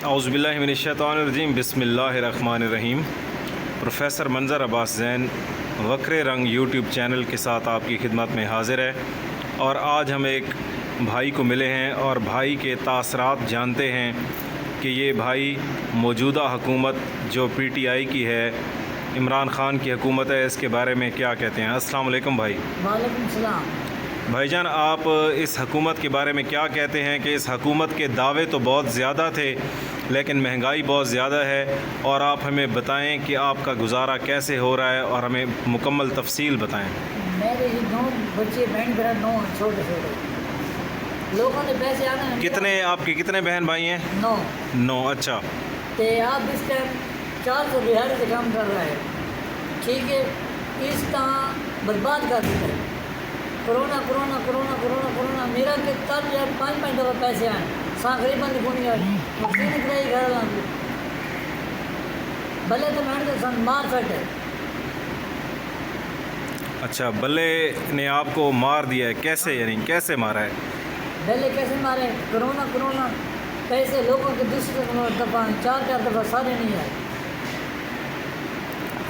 औज़ुबिल्लाहिमिनश्शैतानिर्रजीम बिस्मिल्लाहिर्रहमानिर्रहीम। प्रोफेसर मंज़र अब्बास ज़ैन वक्र रंग यूट्यूब चैनल के साथ आपकी खिदमत में हाज़िर है। और आज हम एक भाई को मिले हैं और भाई के तासरात जानते हैं कि ये भाई मौजूदा हुकूमत जो PTI की है, इमरान ख़ान की हुकूमत है, इसके बारे में क्या कहते हैं। अस्सलाम वालेकुम भाई। वालेकुम सलाम। भाईजान, आप इस हुकूमत के बारे में क्या कहते हैं कि इस हुकूमत के दावे तो बहुत ज़्यादा थे लेकिन महंगाई बहुत ज़्यादा है, और आप हमें बताएं कि आपका गुजारा कैसे हो रहा है और हमें मुकम्मल तफसील बताएं। मेरे ये 9 बच्चे बहन भरा 9 छोटे छोटे लोगों ने पैसे आना। कितने आपके कितने बहन भाई हैं? 9। अच्छा। तो आप इस टाइम 400 दिहाड़ी से काम कर रहा है, ठीक है। इस तरह बर्बाद कर देता है। Corona corona corona corona corona मेरा के तब यार 5-5 दफ़ा पैसे आए गरीब बंद को नहीं आए वक्सीन कराई घर भले तो मैं तो मार फट है। अच्छा, बल्ले ने आपको मार दिया है? कैसे, यानी कैसे मारा है? पहले कैसे मारे? कोरोना कोरोना पैसे लोगों के दूसरे दफ़ा 4-4 दफ़ा सारे नहीं आए।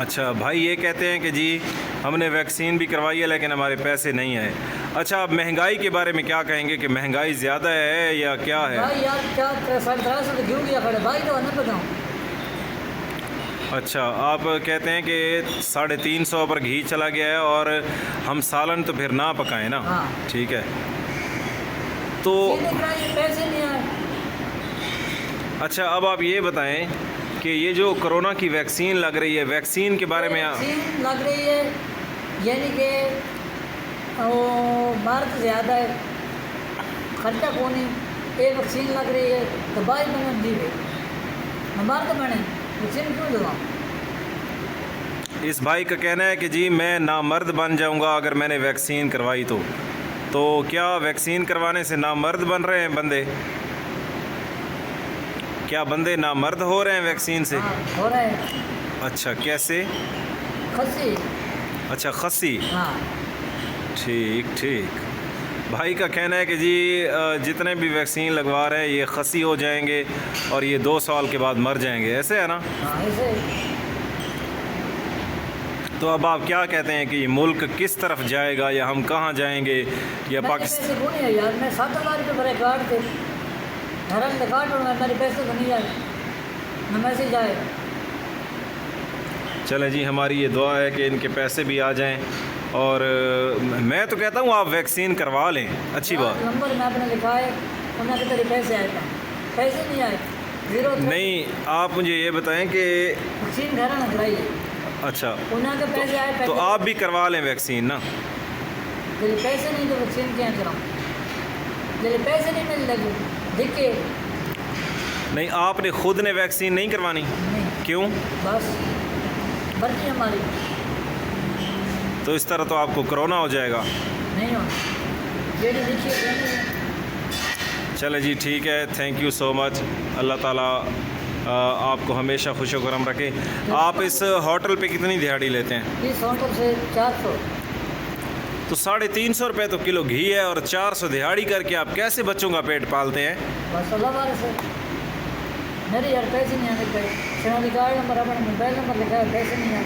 अच्छा भाई, ये कहते हैं कि जी हमने वैक्सीन भी करवाई है लेकिन हमारे पैसे नहीं आए। अच्छा, आप महंगाई के बारे में क्या कहेंगे कि महंगाई ज़्यादा है या क्या है? भाई यार क्या 350 तो क्यों गया खड़े भाई, तो न बताऊँ। अच्छा, आप कहते हैं कि 350 पर घी चला गया है और हम सालन तो फिर ना पकाएं ना। हाँ। ठीक है, तो पैसे नहीं आए। अच्छा, अब आप ये बताएं कि ये जो कोरोना की वैक्सीन लग रही है, वैक्सीन के बारे में वैक्सीन लग रही है यानी कि वो भारत ज़्यादा है खर्चा कौन है। ये वैक्सीन लग रही है तो दवाई बना दी है हमारे तो बने वैक्सीन क्यों दवा। इस भाई का कहना है कि जी मैं नामर्द बन जाऊंगा अगर मैंने वैक्सीन करवाई तो क्या वैक्सीन करवाने से नामर्द बन रहे हैं बंदे? क्या बंदे नामर्द हो रहे हैं वैक्सीन से? हाँ, हो रहा है। अच्छा, कैसे? खस्सी। अच्छा, खस्सी। हाँ। ठीक ठीक। भाई का कहना है कि जी जितने भी वैक्सीन लगवा रहे हैं ये खस्सी हो जाएंगे और ये 2 साल के बाद मर जाएंगे, ऐसे है ना? हाँ, ऐसे। तो अब आप क्या कहते हैं कि ये मुल्क किस तरफ जाएगा या हम कहाँ जाएंगे या पाकिस्तान? यार मैं 7 बार पे भरे कार्ड थे घर में कार्ड और मेरे पैसे तो नहीं आए न मैसेज आए। चले जी, हमारी ये दुआ है कि इनके पैसे भी आ जाएं। और मैं तो कहता हूँ आप वैक्सीन करवा लें, अच्छी बात। नंबर में आपने लिखा है उन्हें के तेरे पैसे आए थे, पैसे नहीं आए, 0 नहीं। आप मुझे ये बताएं कि वैक्सीन घर में कराई है। अच्छा, उन्हें के पैसे आए, तो आप भी करवा लें वैक्सीन ना। तेरे पैसे नहीं तो वैक्सीन क्या कराऊँ? तेरे पैसे नहीं मिल लगे देखिए। नहीं, आपने खुद ने वैक्सीन नहीं करवानी? नहीं। क्यों? बस मर्जी हमारी। तो इस तरह तो आपको कोरोना हो जाएगा। नहीं हो चले जी, ठीक है, थैंक यू सो मच। अल्लाह ताला आपको हमेशा खुश करम रखे। आप इस होटल पे कितनी दिहाड़ी लेते हैं? इस होटल से 400। तो 350 रुपये तो किलो घी है और 400 दिहाड़ी करके आप कैसे बच्चों का पेट पालते हैं? बस अल्लाह वाले से मेरे यार पैसे नहीं आने पे। रिकार्ड नंबर अपना मोबाइल नंबर लिखा है, पैसे नहीं आए।